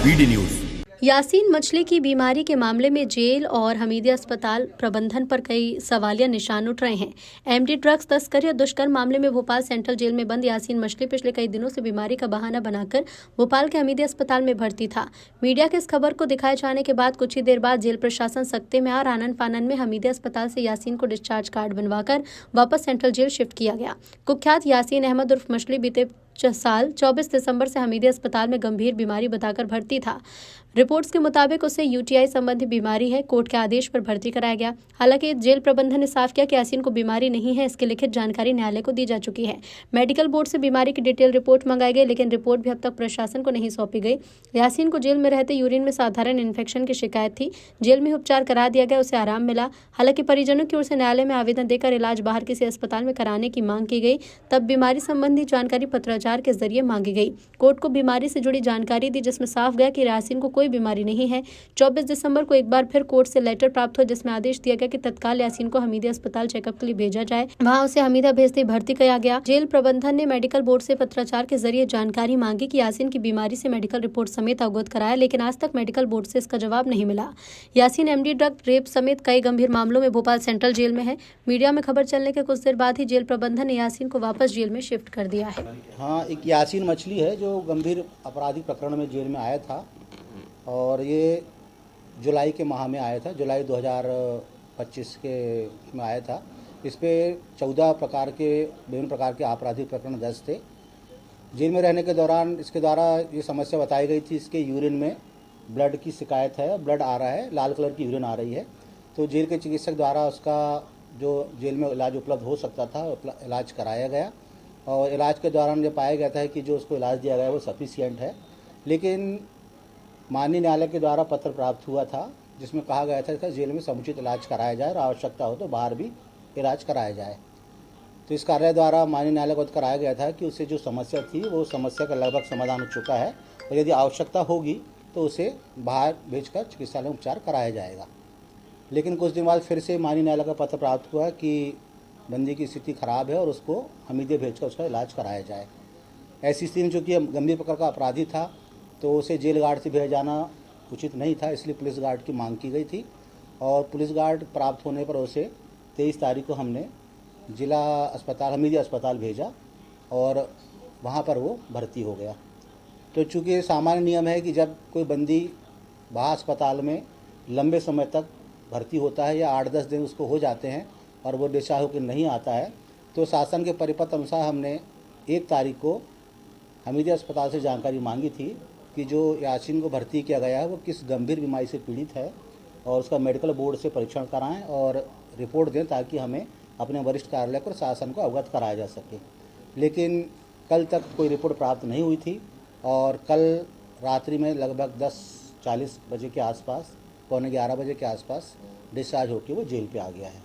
BD news. Yasin मछली की बीमारी के मामले में जेल और हमीदिया अस्पताल प्रबंधन पर कई सवालिया निशान उठ रहे हैं। एमडी ड्रग्स तस्करी और दुष्कर्म मामले में भोपाल सेंट्रल जेल में बंद यासीन मछली पिछले कई दिनों से बीमारी का बहाना बनाकर भोपाल के हमीदिया अस्पताल में भर्ती था। मीडिया के इस खबर को दिखाए जाने के बाद कुछ ही देर बाद जेल प्रशासन सख्ते में और आनन फानन में हमीदिया अस्पताल से यासीन को डिस्चार्ज कार्ड बनवाकर वापस सेंट्रल जेल शिफ्ट किया गया। कुख्यात यासीन अहमद उर्फ मछली बीते साल 24 दिसंबर से हमीदिया अस्पताल में गंभीर बीमारी बताकर भर्ती था। रिपोर्ट्स के मुताबिक उसे यूटीआई संबंधी बीमारी है। कोर्ट के आदेश पर भर्ती कराया गया। हालांकि जेल प्रबंधन ने साफ किया कि यासीन को बीमारी नहीं है। इसकी लिखित जानकारी न्यायालय को दी जा चुकी है। मेडिकल बोर्ड से बीमारी की डिटेल रिपोर्ट मंगाई गई, लेकिन रिपोर्ट भी अब तक प्रशासन को नहीं सौंपी गई। यासीन को जेल में रहते यूरिन में साधारण इन्फेक्शन की शिकायत थी। जेल में उपचार करा दिया गया, उसे आराम मिला। हालांकि परिजनों की ओर से न्यायालय में आवेदन देकर इलाज बाहर किसी अस्पताल में कराने की मांग की गई। तब बीमारी संबंधी जानकारी पत्राचार के जरिए मांगी गई। कोर्ट को बीमारी से जुड़ी जानकारी दी, जिसमें साफ गया कि यासीन को कोई बीमारी नहीं है। 24 दिसंबर को एक बार फिर कोर्ट से लेटर प्राप्त हुआ, जिसमें आदेश दिया गया कि तत्काल यासीन को हमीदिया अस्पताल चेकअप के लिए भेजा जाए। वहां उसे हमीदा भेजते भर्ती किया गया। जेल प्रबंधन ने मेडिकल बोर्ड से पत्राचार के जरिए जानकारी मांगी कि यासीन की बीमारी से मेडिकल रिपोर्ट समेत अवगत कराया, लेकिन आज तक मेडिकल बोर्ड से इसका जवाब नहीं मिला। यासीन एमडी ड्रग, रेप समेत कई गंभीर मामलों में भोपाल सेंट्रल जेल में है। मीडिया में खबर चलने के कुछ देर बाद ही जेल प्रबंधन ने यासीन को वापस जेल में शिफ्ट कर दिया है। हाँ, एक यासीन मछली है जो गंभीर आपराधिक प्रकरण में जेल में आया था और ये जुलाई के माह में आया था। जुलाई 2025 के में आया था। इस पे 14 प्रकार के विभिन्न प्रकार के आपराधिक प्रकरण दर्ज थे। जेल में रहने के दौरान इसके द्वारा ये समस्या बताई गई थी, इसके यूरिन में ब्लड की शिकायत है, ब्लड आ रहा है, लाल कलर की यूरिन आ रही है। तो जेल के चिकित्सक द्वारा उसका जो जेल में इलाज उपलब्ध हो सकता था इलाज कराया गया और इलाज के दौरान ये पाया गया था कि जो उसको इलाज दिया गया वो सफिशिएंट है। लेकिन माननीय न्यायालय के द्वारा पत्र प्राप्त हुआ था, जिसमें कहा गया था कि जेल में समुचित इलाज कराया जाए और आवश्यकता हो तो बाहर भी इलाज कराया जाए। तो इस कार्य द्वारा माननीय न्यायालय को कराया गया था कि उसे जो समस्या थी वो समस्या का लगभग समाधान हो चुका है और यदि आवश्यकता होगी तो उसे बाहर भेजकर चिकित्सालय में उपचार कराया जाएगा। लेकिन कुछ दिन बाद फिर से माननीय न्यायालय का पत्र प्राप्त हुआ कि बंदी की स्थिति खराब है और उसको हमीदिया भेजकर उसका इलाज कराया जाए। ऐसी स्थिति में चूँकि गंभीर प्रकार का अपराधी था तो उसे जेल गार्ड से भेजा जाना उचित नहीं था, इसलिए पुलिस गार्ड की मांग की गई थी और पुलिस गार्ड प्राप्त होने पर उसे 23 तारीख को हमने जिला अस्पताल हमीदिया अस्पताल भेजा और वहाँ पर वो भर्ती हो गया। तो चूँकि सामान्य नियम है कि जब कोई बंदी बाहर अस्पताल में लंबे समय तक भर्ती होता है या 8-10 दिन उसको हो जाते हैं और वो डिस्चार्ज होकर नहीं आता है, तो शासन के परिपत्र अनुसार हमने 1 तारीख को हमीदिया अस्पताल से जानकारी मांगी थी कि जो यासीन को भर्ती किया गया है वो किस गंभीर बीमारी से पीड़ित है और उसका मेडिकल बोर्ड से परीक्षण कराएं और रिपोर्ट दें ताकि हमें अपने वरिष्ठ कार्यालय को शासन को अवगत कराया जा सके। लेकिन कल तक कोई रिपोर्ट प्राप्त नहीं हुई थी और कल रात्रि में लगभग 10:40 बजे के आसपास, 11:15 बजे के आसपास डिस्चार्ज होकर वो जेल पे आ गया है।